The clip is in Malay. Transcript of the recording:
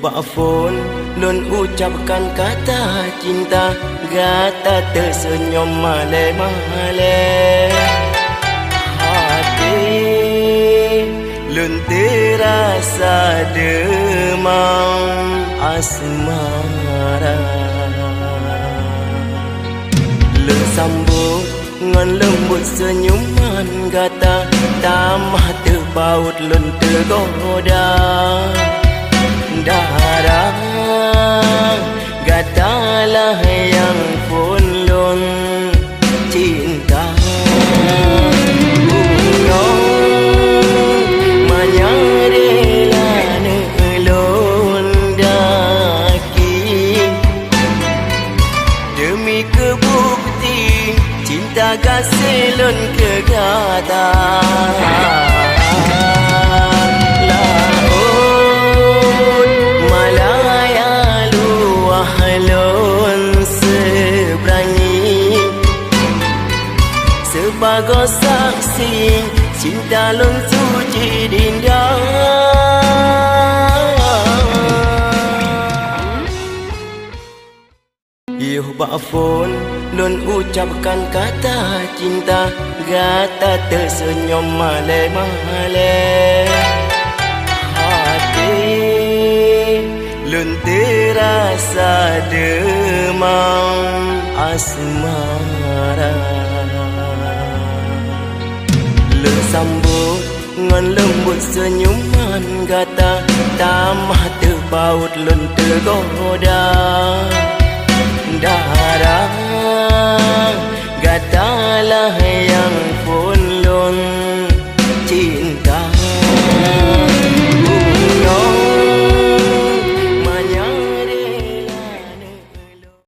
Ba'afun lun ucapkan kata cinta, gata tersenyum male-male. Hati lun terasa demam asmara. Lun sambut ngan lembut senyuman gata, tamah terpaut lun tergoda. Darah gatalah yang pun lun cinta. Gunung menyarela nelun daki, demi kebukti cinta kasih lun ke gata. Sebagai saksi cinta lun suci dinda. Yuh ba'afun lun ucapkan kata cinta, gata tersenyum male-male. Hati lun terasa demam asmara. Lun sambut ngan lembut senyuman gata, tamah terpaut lun tergoda. Darah gatalah yang pun